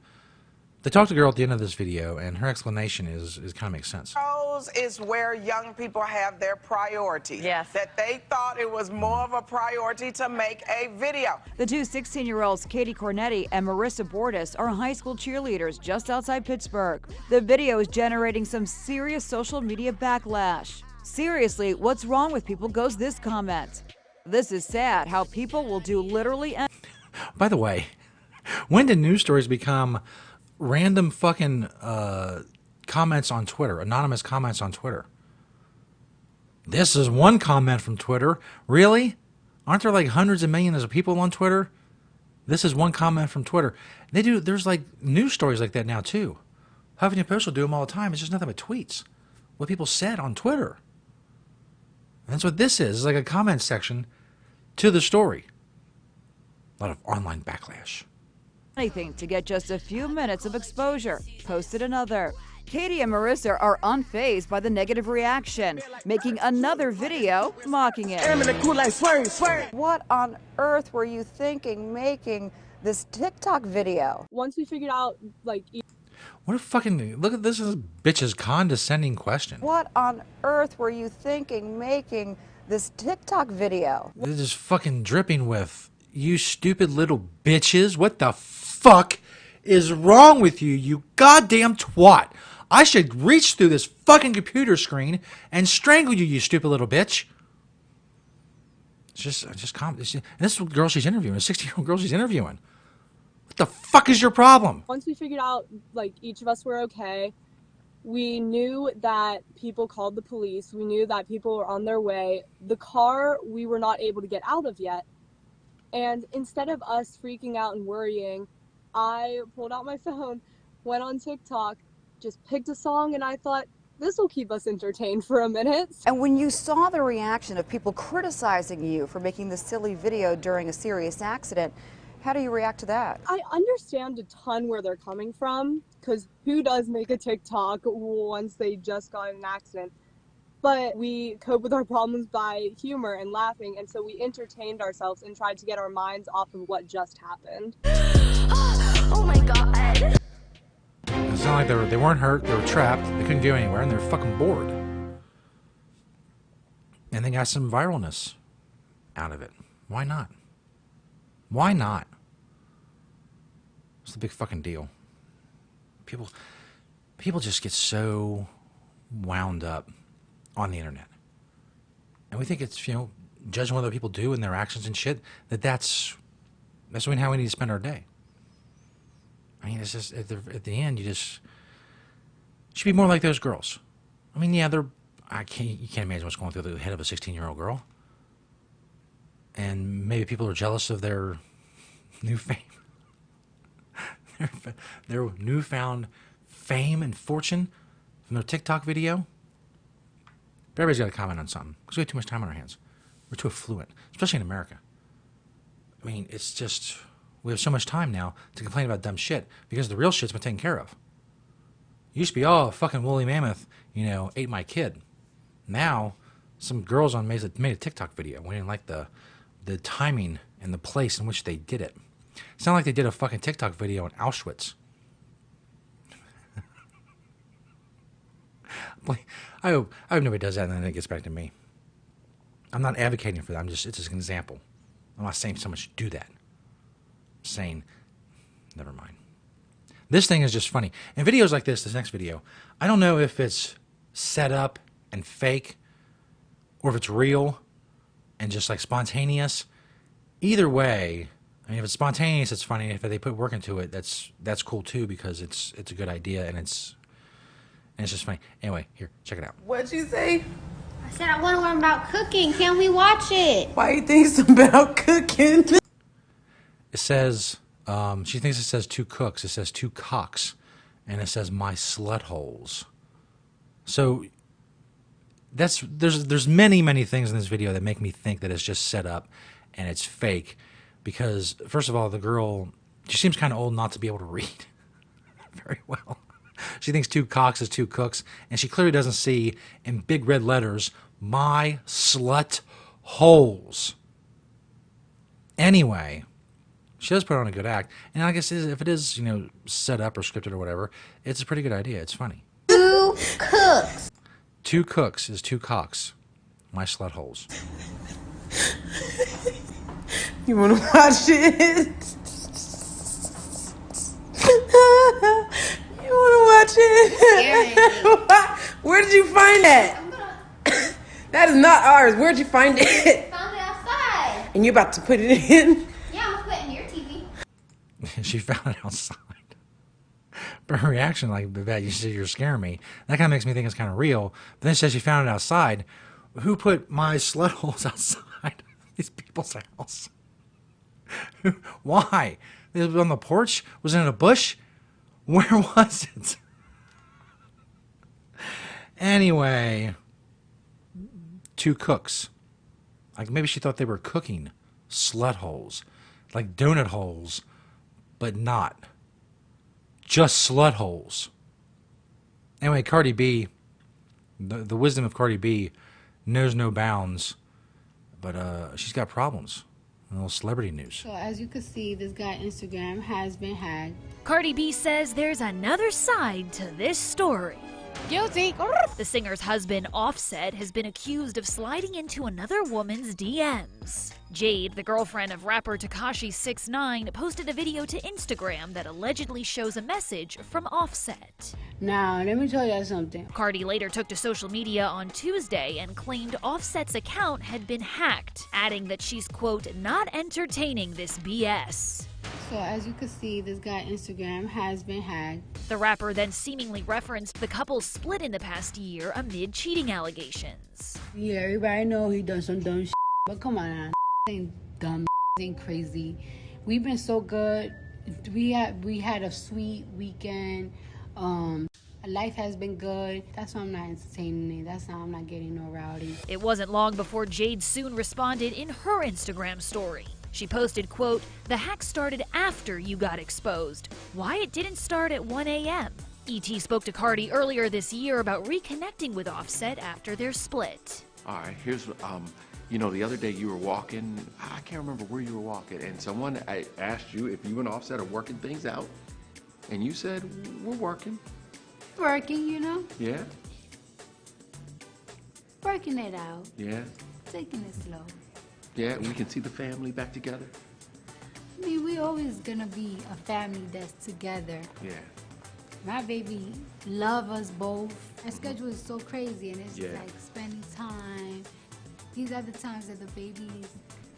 Speaker 6: They talked to the girl at the end of this video, and her explanation is kind of makes sense.
Speaker 21: Shows is where young people have their priorities. Yes. That they thought it was more of a priority to make a video.
Speaker 16: The two 16-year-olds, Katie Cornetti and Marissa Bordas, are high school cheerleaders just outside Pittsburgh. The video is generating some serious social media backlash. Seriously, what's wrong with people, goes this comment. This is sad how people will do literally anything.
Speaker 6: By the way, when did news stories become random fucking comments on Twitter, anonymous comments on Twitter? This is one comment from Twitter. Really? Aren't there like hundreds of millions of people on Twitter? This is one comment from Twitter. There's like news stories like that now too. Huffington Post will do them all the time. It's just nothing but tweets. What people said on Twitter. And that's what this is. It's like a comment section to the story. A lot of online backlash.
Speaker 16: Anything to get just a few minutes of exposure, posted another. Katie and Marissa are unfazed by the negative reaction, making another video mocking it.
Speaker 9: What on earth were you thinking making this TikTok video?
Speaker 22: Once we figured out, like...
Speaker 6: What a fucking... Look at this bitch's condescending question.
Speaker 9: What on earth were you thinking making this TikTok video?
Speaker 6: This is fucking dripping with, you stupid little bitches. What the fuck is wrong with you, you goddamn twat? I should reach through this fucking computer screen and strangle you, you stupid little bitch. It's just calm. And this is the girl she's interviewing, a 16-year-old girl she's interviewing. What the fuck is your problem?
Speaker 22: Once we figured out, like, each of us were okay, we knew that people called the police. We knew that people were on their way. The car we were not able to get out of yet. And instead of us freaking out and worrying, I pulled out my phone, went on TikTok, just picked a song, and I thought, this will keep us entertained for a minute.
Speaker 9: And when you saw the reaction of people criticizing you for making this silly video during a serious accident, how do you react to that?
Speaker 22: I understand a ton where they're coming from, because who does make a TikTok once they just got in an accident? But we cope with our problems by humor and laughing, and so we entertained ourselves and tried to get our minds off of what just happened.
Speaker 16: Oh my God.
Speaker 6: It's not like they weren't hurt, they were trapped, they couldn't go anywhere, and they're fucking bored. And they got some viralness out of it. Why not? Why not? What's the big fucking deal? People just get so wound up on the internet. And we think it's, you know, judging what other people do and their actions and shit, that's how we need to spend our day. I mean, it's just, at the end, you should be more like those girls. I mean, yeah, you can't imagine what's going through the head of a 16-year-old girl. And maybe people are jealous of their new fame. their newfound fame and fortune from their TikTok video. But everybody's got to comment on something because we have too much time on our hands. We're too affluent, especially in America. I mean, it's just, we have so much time now to complain about dumb shit because the real shit's been taken care of. It used to be, oh, fucking woolly mammoth, you know, ate my kid. Now, some girls made a TikTok video. We didn't like the timing and the place in which they did it. It's not like they did a fucking TikTok video in Auschwitz. I hope nobody does that and then it gets back to me. I'm not advocating for that. It's just an example. I'm not saying someone should do that. I'm saying, never mind. This thing is just funny. And videos like this next video, I don't know if it's set up and fake or if it's real and just like spontaneous. Either way, I mean, if it's spontaneous, it's funny. If they put work into it, that's cool too because it's a good idea and it's just funny. Anyway, here, check it out.
Speaker 5: What'd you say?
Speaker 7: I said I want to learn about cooking. Can we watch it?
Speaker 5: Why you think it's about cooking?
Speaker 6: It says, she thinks it says two cooks. It says two cocks. And it says my slut holes. So there's many things in this video that make me think that it's just set up and it's fake. Because, first of all, the girl, she seems kind of old not to be able to read very well. She thinks two cocks is two cooks, and she clearly doesn't see in big red letters, my slut holes. Anyway, she does put on a good act, and I guess if it is, you know, set up or scripted or whatever, it's a pretty good idea. It's funny.
Speaker 7: Two cooks.
Speaker 6: Two cooks is two cocks. My slut holes.
Speaker 5: You want to watch it? You want to watch it? Where did you find that? That is not ours. Where'd you find it?
Speaker 7: Found it outside.
Speaker 5: And you're about to put it in?
Speaker 7: Yeah, I'm gonna put it in your TV.
Speaker 6: She found it outside. But her reaction, like, Babette, you said you're scaring me. That kind of makes me think it's kind of real. But then she says she found it outside. Who put my slut holes outside these people's house? Why? It was on the porch? Was it in a bush? Where was it? Anyway, two cooks. Like maybe she thought they were cooking slut holes, like donut holes, but not. Just slut holes. Anyway, Cardi B, the wisdom of Cardi B knows no bounds, but she's got problems. A little celebrity news.
Speaker 23: So as you can see, this guy's Instagram has been hacked.
Speaker 24: Cardi B says there's another side to this story.
Speaker 23: Guilty.
Speaker 24: The singer's husband, Offset, has been accused of sliding into another woman's DMs. Jade, the girlfriend of rapper Tekashi 6ix9ine, posted a video to Instagram that allegedly shows a message from Offset.
Speaker 23: Now, let me tell you something.
Speaker 24: Cardi later took to social media on Tuesday and claimed Offset's account had been hacked, adding that she's, quote, not entertaining this BS.
Speaker 23: So as you can see, this guy's Instagram has been hacked.
Speaker 24: The rapper then seemingly referenced the couple's split in the past year amid cheating allegations.
Speaker 23: Yeah, everybody know he done some dumb shit, but come on now, ain't dumb, ain't crazy. We've been so good. We had a sweet weekend. Life has been good. That's why I'm not entertaining it. That's why I'm not getting no rowdy.
Speaker 24: It wasn't long before Jade soon responded in her Instagram story. She posted, quote, the hack started after you got exposed. Why it didn't start at 1 a.m. E.T. spoke to Cardi earlier this year about reconnecting with Offset after their split.
Speaker 25: All right, here's, you know, the other day you were walking, I can't remember where you were walking, and someone asked you if you and Offset are working things out, and you said, we're working.
Speaker 23: Working, you know?
Speaker 25: Yeah?
Speaker 23: Working it out.
Speaker 25: Yeah?
Speaker 23: Taking it slow.
Speaker 25: Yeah, we can see the family back together?
Speaker 23: I mean, we always gonna be a family that's together.
Speaker 25: Yeah.
Speaker 23: My baby love us both. Our schedule is so crazy, and it's just
Speaker 25: Yeah.
Speaker 23: like spending time. These are the times that the babies,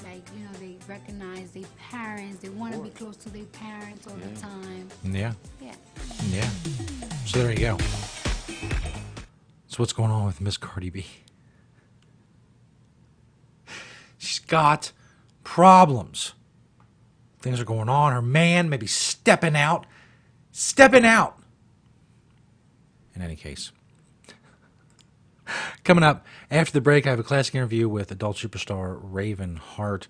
Speaker 23: like, you know, they recognize their parents. They want to be close to their parents all the time.
Speaker 6: Yeah.
Speaker 23: Yeah.
Speaker 6: Yeah. So there you go. So what's going on with Miss Cardi B? She's got problems. Things are going on. Her man may be stepping out. Stepping out. In any case. Coming up after the break, I have a classic interview with adult superstar Raven Hart.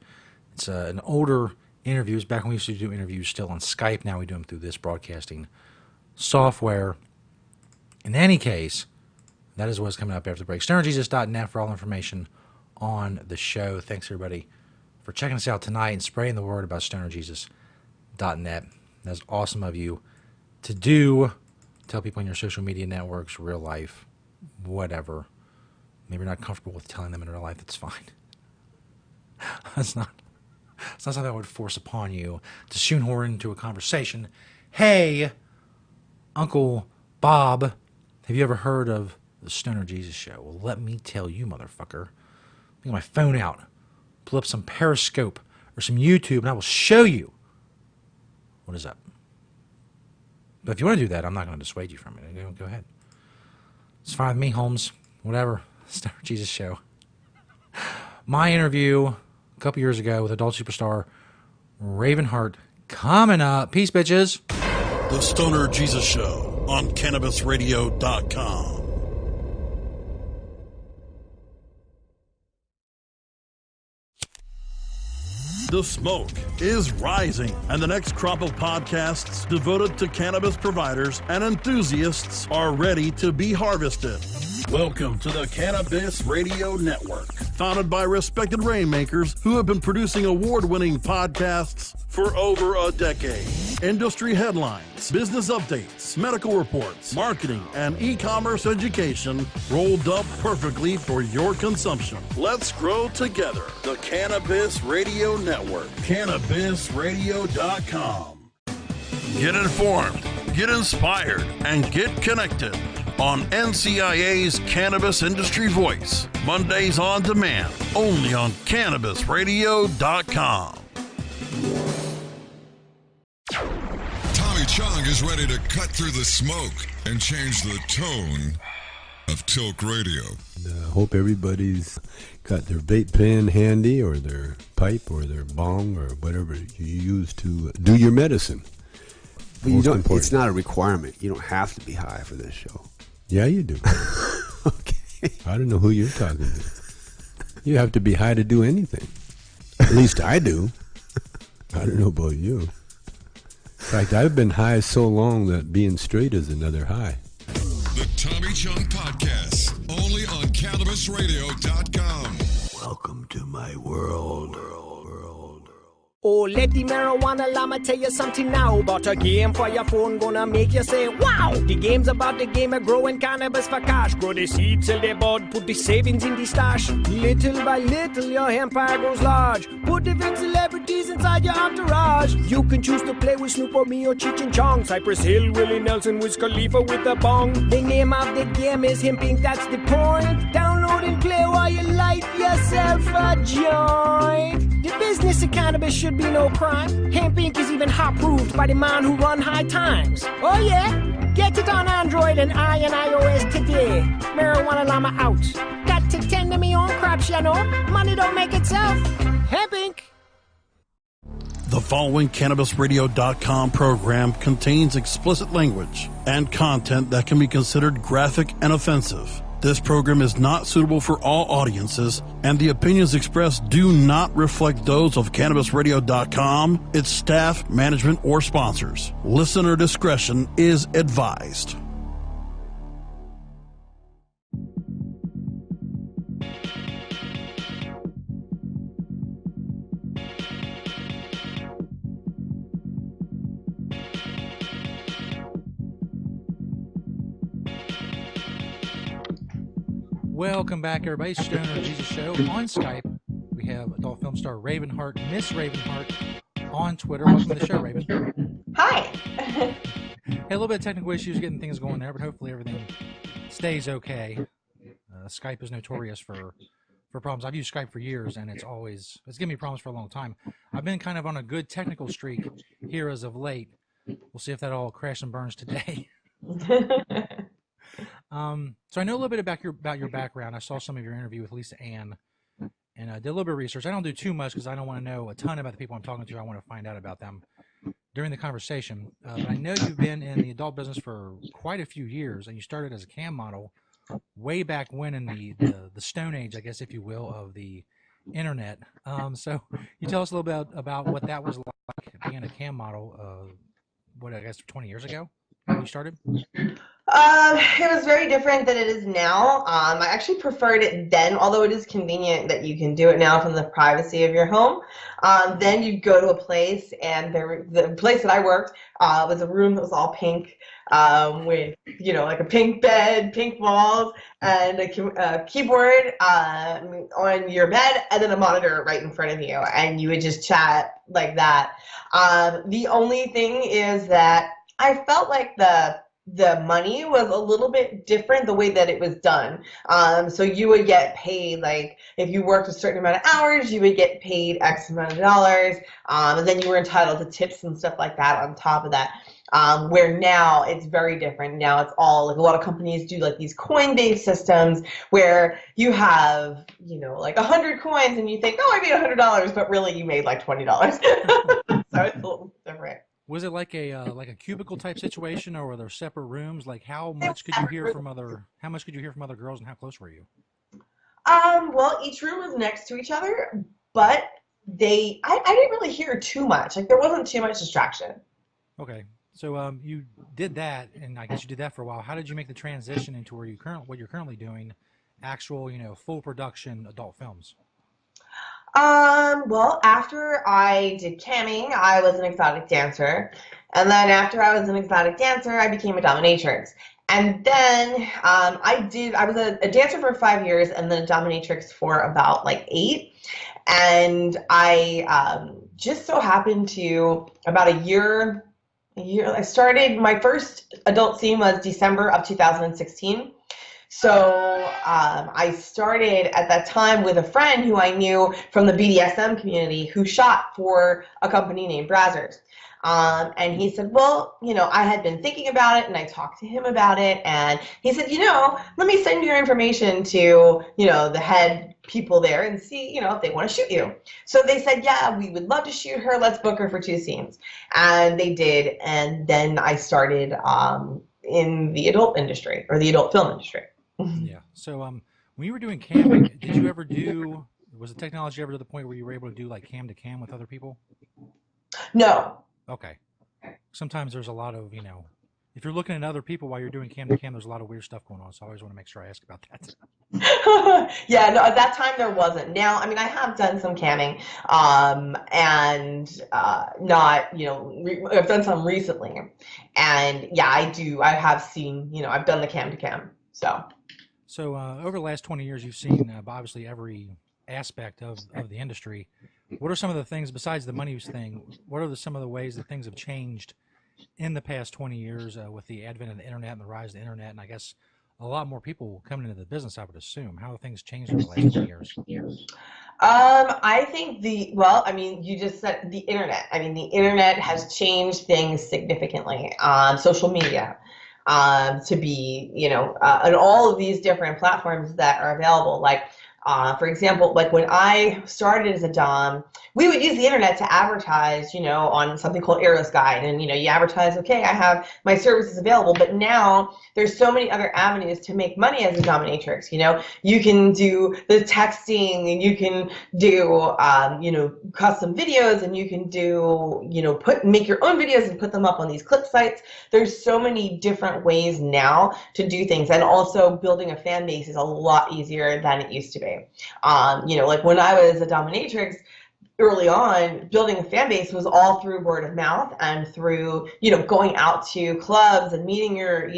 Speaker 6: It's an older interview. It's back when we used to do interviews still on Skype. Now we do them through this broadcasting software. In any case, that is what's coming up after the break. StonerJesus.net for all information on the show. Thanks, everybody, for checking us out tonight and spreading the word about StonerJesus.net. That's awesome of you to do. Tell people in your social media networks, real life, whatever. Maybe you're not comfortable with telling them in real life. That's fine. It's not something I would force upon you to shoehorn into a conversation. Hey, Uncle Bob, have you ever heard of the Stoner Jesus Show? Well, let me tell you, motherfucker. Get my phone out, pull up some Periscope or some YouTube, and I will show you what is up. But if you want to do that, I'm not going to dissuade you from it. Go ahead. It's fine with me, Holmes. Whatever. Stoner Jesus Show. My interview a couple years ago with adult superstar Raven Hart coming up. Peace, bitches.
Speaker 1: The Stoner Jesus Show on CannabisRadio.com. The smoke is rising, and the next crop of podcasts devoted to cannabis providers and enthusiasts are ready to be harvested. Welcome to the Cannabis Radio Network, founded by respected rainmakers who have been producing award-winning podcasts for over a decade. Industry headlines, business updates, medical reports, marketing, and e-commerce education rolled up perfectly for your consumption. Let's grow together. The Cannabis Radio Network. CannabisRadio.com. Get informed, get inspired, and get connected on NCIA's Cannabis Industry Voice. Mondays on demand, only on CannabisRadio.com.
Speaker 2: Tommy Chong is ready to cut through the smoke and change the tone of Tilk Radio.
Speaker 3: I hope everybody's got their vape pen handy, or their pipe, or their bong, or whatever you use to do your medicine.
Speaker 4: But you don't. It's not a requirement. You don't have to be high for this show.
Speaker 3: Yeah, you do.
Speaker 4: Okay.
Speaker 3: I don't know who you're talking to. You have to be high to do anything. At least I do. I don't know about you. In fact, I've been high so long that being straight is another high.
Speaker 2: The Tommy Chong Podcast, only on CannabisRadio.com.
Speaker 3: Welcome to my world.
Speaker 8: Oh, let the marijuana llama tell you something now about a game for your phone gonna make you say, wow! The game's about the game of growing cannabis for cash. Grow the seed, sell the bud, put the savings in the stash. Little by little, your empire grows large. Put different celebrities inside your entourage. You can choose to play with Snoop or me or Cheech and Chong, Cypress Hill, Willie Nelson, Wiz Khalifa with a bong. The name of the game is Hemp Inc., that's the point. Download and play while you light yourself a joint. The business of cannabis should be no crime. Hemp Inc. is even hot-proofed by the man who run High Times. Oh yeah? Get it on Android and iOS today. Marijuana Llama out. Got to tend to me own crops, you know. Money don't make itself. Hemp Inc.
Speaker 1: The following CannabisRadio.com program contains explicit language and content that can be considered graphic and offensive. This program is not suitable for all audiences, and the opinions expressed do not reflect those of CannabisRadio.com, its staff, management, or sponsors. Listener discretion is advised.
Speaker 6: Welcome back, everybody. Stoner Jesus Show on Skype. We have adult film star Raven Hart, Miss Raven Hart, on Twitter. Welcome to the show, Raven.
Speaker 10: Hi.
Speaker 6: Hey, a little bit of technical issues getting things going there, but hopefully everything stays okay. Skype is notorious for problems. I've used Skype for years, and it's given me problems for a long time. I've been kind of on a good technical streak here as of late. We'll see if that all crashes and burns today. So I know a little bit about your background. I saw some of your interview with Lisa Ann, and I did a little bit of research. I don't do too much because I don't want to know a ton about the people I'm talking to. I want to find out about them during the conversation. But I know you've been in the adult business for quite a few years, and you started as a cam model way back when in the Stone Age, I guess, if you will, of the internet. So you tell us a little bit about what that was like being a cam model, 20 years ago when you started?
Speaker 10: It was very different than it is now. I actually preferred it then, although it is convenient that you can do it now from the privacy of your home. Then you'd go to a place, and the place that I worked was a room that was all pink, with, like a pink bed, pink walls, and a keyboard on your bed, and then a monitor right in front of you, and you would just chat like that. The only thing is that I felt like the money was a little bit different the way that it was done. So you would get paid, like if you worked a certain amount of hours, you would get paid X amount of dollars, and then you were entitled to tips and stuff like that on top of that. Where now it's very different. Now it's all, like, a lot of companies do like these coin-based systems where you have, like 100 coins, and you think, oh, I made $100, but really you made like $20. So it's a little different.
Speaker 6: Was it like a cubicle type situation, or were there separate rooms? Like, how much could you hear from other girls, and how close were you?
Speaker 10: Well, each room was next to each other, but I didn't really hear too much. Like, there wasn't too much distraction.
Speaker 6: Okay. So you did that, and I guess you did that for a while. How did you make the transition into what you're currently doing, actual, full production adult films?
Speaker 10: Well, after I did camming, I was an exotic dancer. And then after I was an exotic dancer, I became a dominatrix. And then I was a dancer for 5 years, and then a dominatrix for about like 8. And I just so happened to, about a year, I started, my first adult scene was December of 2016. So I started at that time with a friend who I knew from the BDSM community who shot for a company named Brazzers. And he said, well, I had been thinking about it, and I talked to him about it, and he said, let me send your information to, the head people there and see, if they want to shoot you. So they said, yeah, we would love to shoot her. Let's book her for 2 scenes. And they did. And then I started in the adult industry, or the adult film industry.
Speaker 6: Yeah. So when you were doing camming, was the technology ever to the point where you were able to do like cam to cam with other people?
Speaker 10: No.
Speaker 6: Okay. Sometimes there's a lot of, if you're looking at other people while you're doing cam to cam, there's a lot of weird stuff going on. So I always want to make sure I ask about that.
Speaker 10: Yeah, no, at that time there wasn't. Now, I mean, I have done some camming, and not, I've done some recently. And yeah, I have seen, I've done the cam to cam. So
Speaker 6: over the last 20 years, you've seen obviously every aspect of the industry. What are some of the things, besides the money thing, what are some of the ways that things have changed in the past 20 years with the advent of the internet and the rise of the internet, and I guess a lot more people coming into the business, I would assume? How have things changed over the last 20 years?
Speaker 10: I think you just said the internet. I mean, the internet has changed things significantly. Social media, to be, and all of these different platforms that are available. Like, for example, like when I started as a dom, we would use the internet to advertise, on something called Eros Guide. And, you advertise, okay, I have my services available. But now there's so many other avenues to make money as a dominatrix. You can do the texting, and you can do, custom videos, and you can do, make your own videos and put them up on these clip sites. There's so many different ways now to do things. And also building a fan base is a lot easier than it used to be. Like when I was a dominatrix, early on, building a fan base was all through word of mouth and through, going out to clubs and meeting your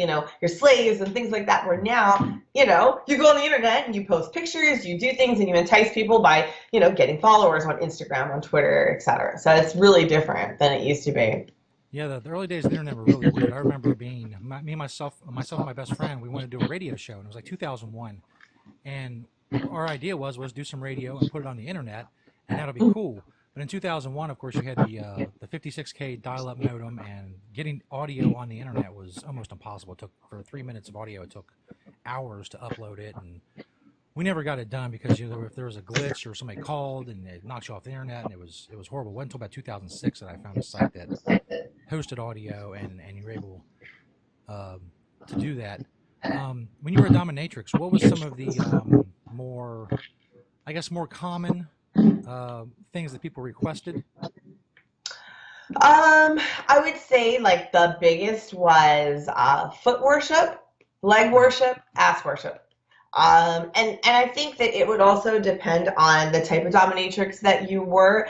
Speaker 10: slaves and things like that. Where now, you go on the internet and you post pictures, you do things, and you entice people by, getting followers on Instagram, on Twitter, etc. So it's really different than it used to be.
Speaker 6: Yeah, the early days of the internet were really weird. I remember being myself and my best friend. We wanted to do a radio show, and it was like 2001. And our idea was do some radio and put it on the internet, and that'll be cool. But in 2001, of course, you had the 56K dial-up modem, and getting audio on the internet was almost impossible. It took, for 3 minutes of audio, it took hours to upload it, and we never got it done because if there was a glitch or somebody called and it knocked you off the internet, and it was horrible. It wasn't until about 2006 that I found a site that hosted audio, and you were able to do that. When you were a dominatrix, what was some of the more common things that people requested?
Speaker 10: I would say like the biggest was foot worship, leg worship, ass worship. And I think that it would also depend on the type of dominatrix that you were,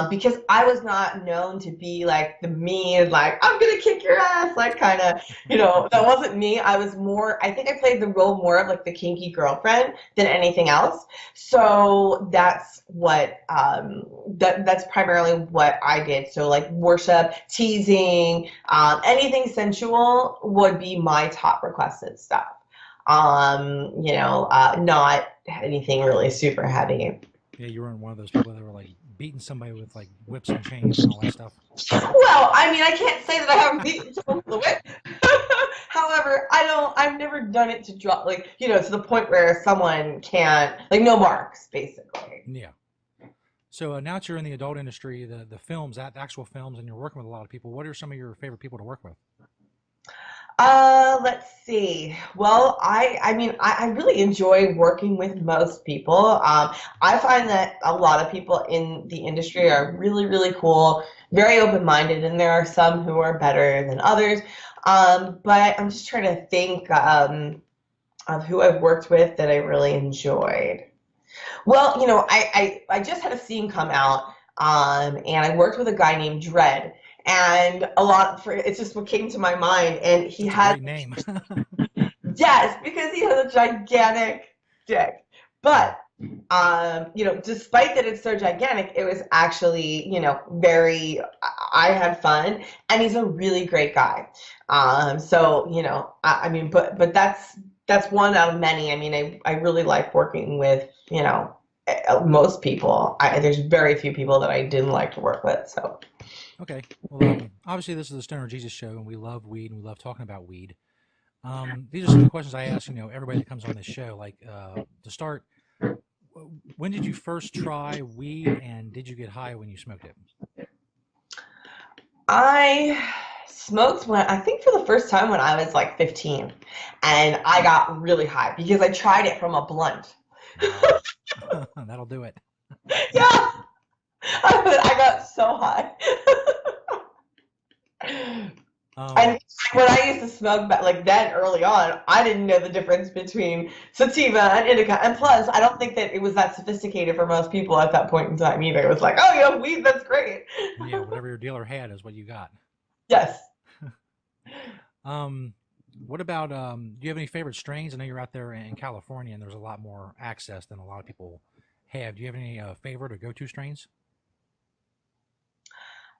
Speaker 10: because I was not known to be like the mean, like, I'm going to kick your ass, like kind of, that wasn't me. I was more, I think I played the role more of like the kinky girlfriend than anything else. So that's what, that's primarily what I did. So like worship, teasing, anything sensual would be my top requested stuff. Not anything really super heavy.
Speaker 6: Yeah, you weren't one of those people that were like beating somebody with like whips and chains and all that stuff.
Speaker 10: Well, I mean, I can't say that I haven't beaten someone with a whip. However, I've never done it to drop, like, to the point where someone can't, like, no marks, basically.
Speaker 6: Yeah. So now that you're in the adult industry, the films, the actual films, and you're working with a lot of people, what are some of your favorite people to work with?
Speaker 10: Let's see. Well, I really enjoy working with most people. I find that a lot of people in the industry are really, really cool, very open-minded, and there are some who are better than others. But I'm just trying to think of who I've worked with that I really enjoyed. Well, I just had a scene come out, and I worked with a guy named Dredd. And it's just what came to my mind. And he had a great name. Yes, because he has a gigantic dick. But, despite that it's so gigantic, it was actually, I had fun. And he's a really great guy. But that's one out of many. I mean, I really like working with, most people. There's very few people that I didn't like to work with, so.
Speaker 6: Okay. Well, obviously this is the Stoner Jesus show, and we love weed, and we love talking about weed. These are some of the questions I ask, everybody that comes on this show. Like, to start, when did you first try weed, and did you get high when you smoked it?
Speaker 10: I smoked I think for the first time when I was like 15, and I got really high because I tried it from a blunt.
Speaker 6: That'll do it.
Speaker 10: Yeah. I got so high. And when I used to smoke back, like then early on, I didn't know the difference between sativa and indica. And plus, I don't think that it was that sophisticated for most people at that point in time either. It was like, oh, you have weed, that's great.
Speaker 6: Yeah, whatever your dealer had is what you got.
Speaker 10: Yes.
Speaker 6: What about, do you have any favorite strains? I know you're out there in California, and there's a lot more access than a lot of people have. Do you have any favorite or go-to strains?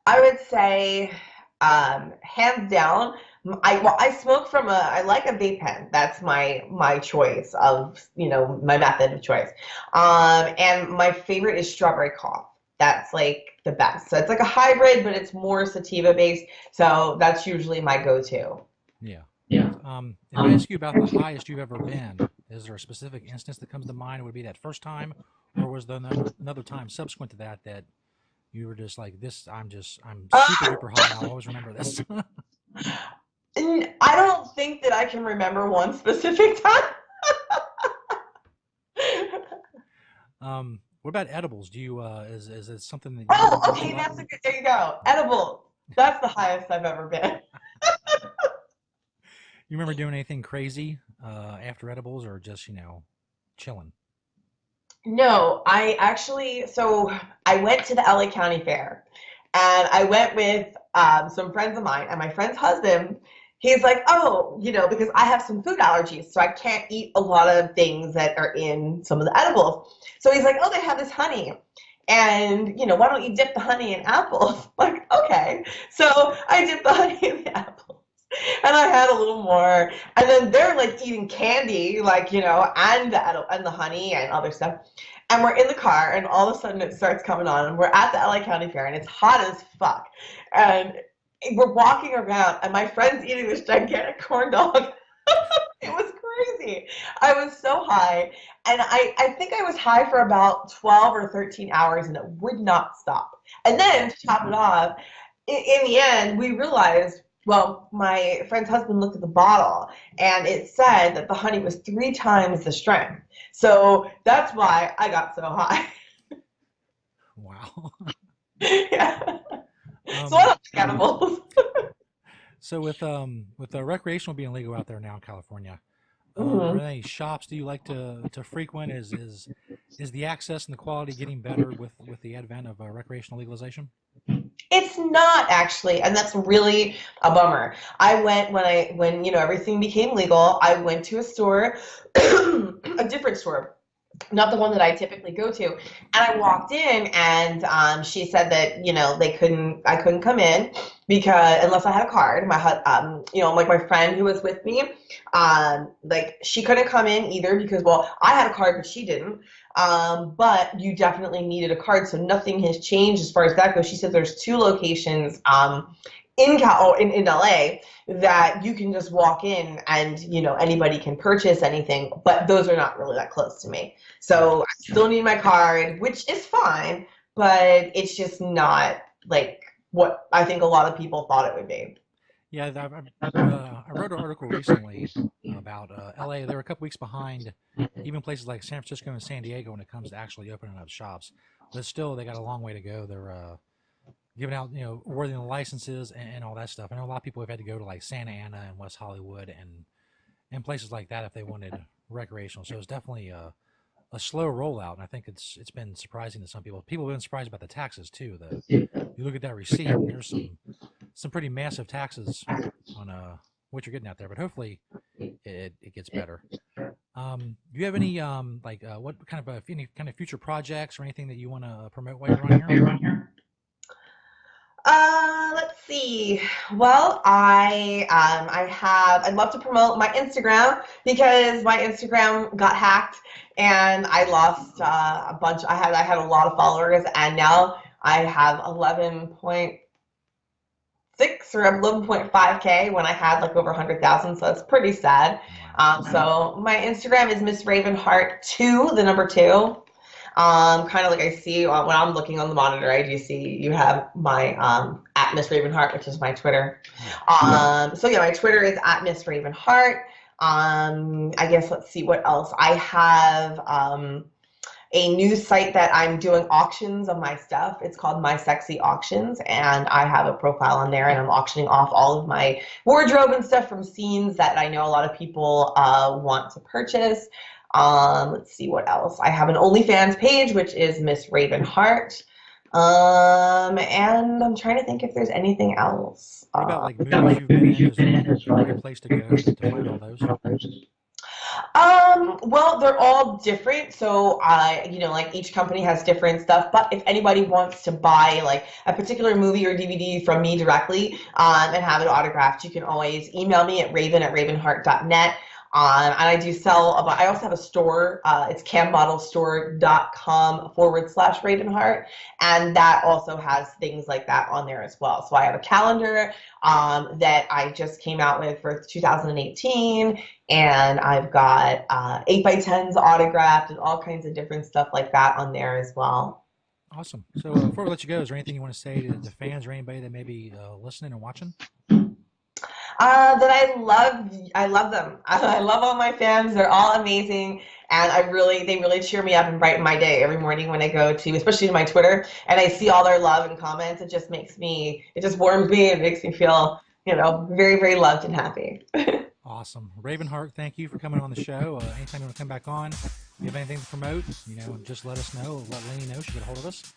Speaker 10: I would say, hands down, I smoke from I like a vape pen. That's my choice of, my method of choice. And my favorite is strawberry cough. That's like the best. So it's like a hybrid, but it's more sativa based. So that's usually my go-to.
Speaker 6: Yeah. Yeah. If I ask you about the highest you've ever been, is there a specific instance that comes to mind? Would it be that first time, or was there another time subsequent to that you were just like, I'm super duper high, and I'll always remember this?
Speaker 10: I don't think that I can remember one specific
Speaker 6: time. What about edibles? Do you, is it something that you...
Speaker 10: Oh, okay, that's a good, there you go. Edibles. That's the highest I've ever been.
Speaker 6: You remember doing anything crazy after edibles, or just, chilling?
Speaker 10: No, so I went to the LA County Fair, and I went with some friends of mine, and my friend's husband, he's like, oh, because I have some food allergies, so I can't eat a lot of things that are in some of the edibles. So he's like, oh, they have this honey. And, why don't you dip the honey in apples? Like, okay. So I dipped the honey in the apples. And I had a little more. And then they're like eating candy, like, and the honey and other stuff. And we're in the car, and all of a sudden it starts coming on. And we're at the LA County Fair, and it's hot as fuck. And we're walking around, and my friend's eating this gigantic corn dog. It was crazy. I was so high. And I think I was high for about 12 or 13 hours, and it would not stop. And then, to top it off, in the end, we realized, well, my friend's husband looked at the bottle, and it said that the honey was 3 times the strength. So that's why I got so high.
Speaker 6: Wow.
Speaker 10: Yeah. So I don't like edibles.
Speaker 6: So with the recreational being legal out there now in California, are there any shops do you like to frequent? Is the access and the quality getting better with the advent of recreational legalization?
Speaker 10: It's not actually, and that's really a bummer. I went when everything became legal. I went to a store, a different store, not the one that I typically go to, and I walked in, and she said that I couldn't come in because unless I had a card. My friend who was with me, she couldn't come in either because I had a card but she didn't. But you definitely needed a card, so nothing has changed as far as that goes. She said there's 2 locations in LA that you can just walk in and anybody can purchase anything, but those are not really that close to me. So I still need my card, which is fine, but it's just not like what I think a lot of people thought it would be.
Speaker 6: Yeah, I wrote an article recently about LA. They were a couple weeks behind even places like San Francisco and San Diego when it comes to actually opening up shops. But still, they got a long way to go. They're giving out, awarding the licenses and all that stuff. I know a lot of people have had to go to like Santa Ana and West Hollywood and places like that if they wanted recreational. So it's definitely a slow rollout, and I think it's been surprising to some people. People have been surprised about the taxes too. You look at that receipt, and there's some pretty massive taxes on what you're getting out there. But hopefully, it gets better. Do you have any what kind of any kind of future projects or anything that you want to promote while you're on here?
Speaker 10: Let's see. Well, I'd love to promote my Instagram because my Instagram got hacked and I lost a bunch. I had a lot of followers, and now I have 11.6 or 11.5K when I had like over 100,000. So that's pretty sad. So my Instagram is Miss Ravenheart 2, the number 2. Kind of like I see when I'm looking on the monitor, I do see you have my at Miss Ravenheart, which is my Twitter. So yeah, my Twitter is at Miss Ravenheart. I guess let's see what else. I have a new site that I'm doing auctions of my stuff. It's called My Sexy Auctions, and I have a profile on there, and I'm auctioning off all of my wardrobe and stuff from scenes that I know a lot of people want to purchase. Let's see what else. I have an OnlyFans page, which is Miss Ravenheart. And I'm trying to think if there's anything else.
Speaker 6: What about like movies you've been in? Is there a good place to go to find all those?
Speaker 10: Well, they're all different. So, like each company has different stuff. But if anybody wants to buy like a particular movie or DVD from me directly and have it autographed, you can always email me at raven@ravenheart.net. And I do sell, I also have a store, it's cammodelsstore.com/Ravenheart, and that also has things like that on there as well. So I have a calendar that I just came out with for 2018, and I've got 8x10s autographed and all kinds of different stuff like that on there as well.
Speaker 6: Awesome. So before we let you go, is there anything you want to say to the fans or anybody that may be listening and watching?
Speaker 10: That I love them. I love all my fans. They're all amazing, and they really cheer me up and brighten my day every morning when I go to, especially to my Twitter, and I see all their love and comments. It just warms me. It makes me feel, very, very loved and happy.
Speaker 6: Awesome. Ravenheart, thank you for coming on the show. Anytime you want to come back on, you have anything to promote, just let us know. Let Lainey know. She'll get a hold of us.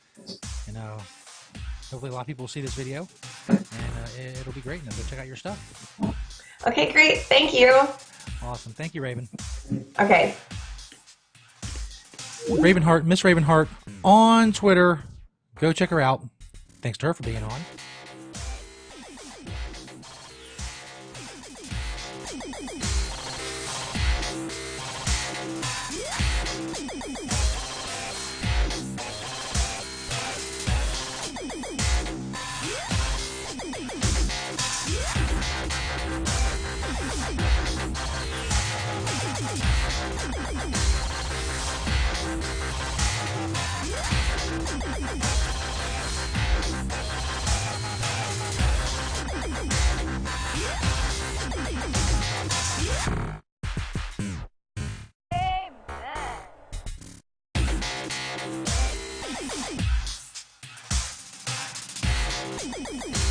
Speaker 6: And hopefully a lot of people will see this video. And it'll be great. And they'll check out your stuff.
Speaker 10: Okay, great. Thank you.
Speaker 6: Awesome. Thank you, Raven.
Speaker 10: Okay.
Speaker 6: Ravenheart, Miss Ravenheart on Twitter. Go check her out. Thanks to her for being on.
Speaker 11: Amen.